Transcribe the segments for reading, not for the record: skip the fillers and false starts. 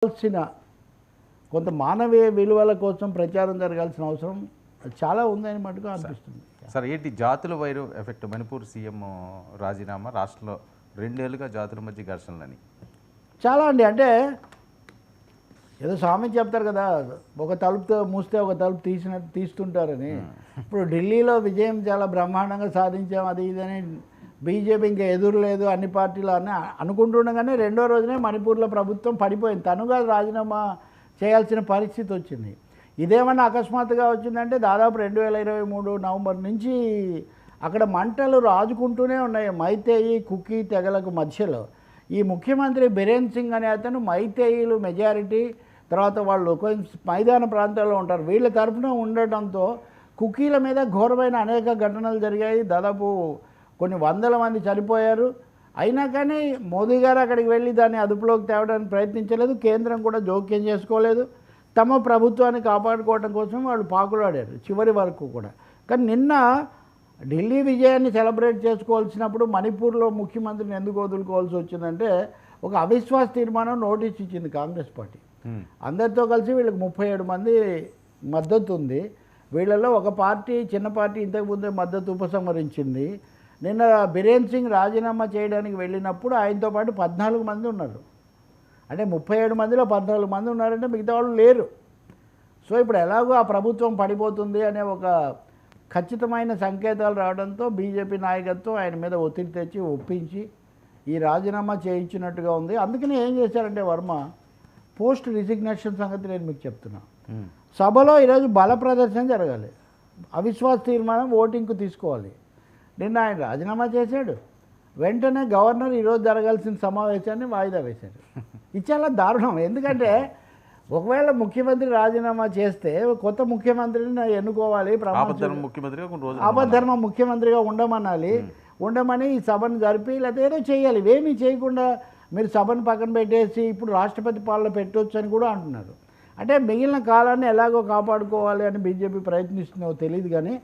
కావాల్సిన కొంత మానవీయ విలువల కోసం ప్రచారం జరగాల్సిన అవసరం చాలా ఉందని మటుకు అనిపిస్తుంది. సార్ ఏంటి జాతుల వైరు ఎఫెక్ట్? మణిపూర్ సీఎం రాజీనామా, రాష్ట్రంలో 2 ఏళ్ళుగా జాతుల మధ్య ఘర్షణలని చాలా అండి. అంటే ఏదో స్వామి చెప్తారు కదా, ఒక తలుపుతో మూస్తే ఒక తలుపు తీస్తుంటారని. ఇప్పుడు ఢిల్లీలో విజయం చాలా బ్రహ్మాండంగా సాధించాం, అది ఇదని బీజేపీ ఇంకా ఎదురు లేదు అన్ని పార్టీలు అని అనుకుంటుండగానే రెండో రోజునే మణిపూర్లో ప్రభుత్వం పడిపోయింది. తనుగా రాజీనామా చేయాల్సిన పరిస్థితి వచ్చింది. ఇదేమన్నా అకస్మాత్తుగా వచ్చిందంటే దాదాపు 2023 నవంబర్ నుంచి అక్కడ మంటలు రాజుకుంటూనే ఉన్నాయి మైతేయి కుకీ తెగలకు మధ్యలో. ఈ ముఖ్యమంత్రి బిరేన్ సింగ్ అనే అతను మైతేయిలు మెజారిటీ, తర్వాత వాళ్ళు కొంచెం మైదాన ప్రాంతాల్లో ఉంటారు, వీళ్ళ తరఫున ఉండటంతో కుకీల మీద ఘోరమైన అనేక ఘటనలు జరిగాయి. దాదాపు కొన్ని వందల మంది చనిపోయారు. అయినా కానీ మోదీ గారు అక్కడికి వెళ్ళి దాన్ని అదుపులోకి తేవడానికి ప్రయత్నించలేదు. కేంద్రం కూడా జోక్యం చేసుకోలేదు. తమ ప్రభుత్వాన్ని కాపాడుకోవడం కోసం వాళ్ళు పాకులాడారు చివరి వరకు కూడా. కానీ నిన్న ఢిల్లీ విజయాన్ని సెలబ్రేట్ చేసుకోవాల్సినప్పుడు మణిపూర్లో ముఖ్యమంత్రిని ఎందుకు వదులుకోవాల్సి వచ్చిందంటే, ఒక అవిశ్వాస తీర్మానం నోటీస్ ఇచ్చింది కాంగ్రెస్ పార్టీ. అందరితో కలిసి వీళ్ళకి 37 మంది మద్దతు ఉంది. వీళ్ళలో ఒక పార్టీ, చిన్న పార్టీ ఇంతకుముందే మద్దతు ఉపసంహరించింది. నిన్న బిరేన్ సింగ్ రాజీనామా చేయడానికి వెళ్ళినప్పుడు ఆయనతో పాటు 14 మంది ఉన్నారు. అంటే 37 మందిలో 14 మంది ఉన్నారంటే మిగతా వాళ్ళు లేరు. సో ఇప్పుడు ఎలాగో ఆ ప్రభుత్వం పడిపోతుంది అనే ఒక ఖచ్చితమైన సంకేతాలు రావడంతో బీజేపీ నాయకత్వం ఆయన మీద ఒత్తిడి తెచ్చి ఒప్పించి ఈ రాజీనామా చేయించినట్టుగా ఉంది. అందుకని ఏం చేశారంటే వర్మ, పోస్ట్ రిజిగ్నేషన్ సంగతి నేను మీకు చెప్తున్నా. సభలో ఈరోజు బల ప్రదర్శన జరగాలి, అవిశ్వాస తీర్మానం ఓటింగ్కు తీసుకోవాలి. నిన్న ఆయన రాజీనామా చేశాడు, వెంటనే గవర్నర్ ఈరోజు జరగాల్సిన సమావేశాన్ని వాయిదా వేశాడు. ఇది చాలా దారుణం. ఎందుకంటే ఒకవేళ ముఖ్యమంత్రి రాజీనామా చేస్తే కొత్త ముఖ్యమంత్రిని ఎన్నుకోవాలి, ఆపద్ధర్మ ముఖ్యమంత్రిగా ఉండమని ఈ సభను జరిపి లేకపోతే ఏదో చేయాలి. ఇవేమీ చేయకుండా మీరు సభను పక్కన పెట్టేసి ఇప్పుడు రాష్ట్రపతి పాలన పెట్టవచ్చు అని కూడా అంటున్నారు. అంటే మిగిలిన కాలాన్ని ఎలాగో కాపాడుకోవాలి అని బీజేపీ ప్రయత్నిస్తుందో తెలియదు. కానీ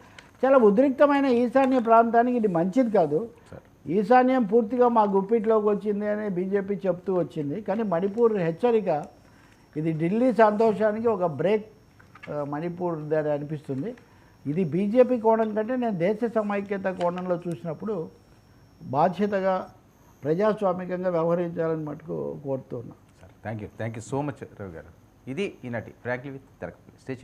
చాలా ఉద్రిక్తమైన ఈశాన్య ప్రాంతానికి ఇది మంచిది కాదు. ఈశాన్యం పూర్తిగా మా గుప్పిట్లోకి వచ్చింది అని బీజేపీ చెప్తూ వచ్చింది. కానీ మణిపూర్ హెచ్చరిక, ఇది ఢిల్లీ సంతోషానికి ఒక బ్రేక్ మణిపూర్ దాని అనిపిస్తుంది. ఇది బీజేపీ కోణం కంటే నేను దేశ సమైక్యత కోణంలో చూసినప్పుడు బాధ్యతగా ప్రజాస్వామికంగా వ్యవహరించాలని మటుకు కోరుతున్నాను. Thank you so much Ravi గారు. ఇది ఈనాటి frankly with Telakapalli. Stay tuned.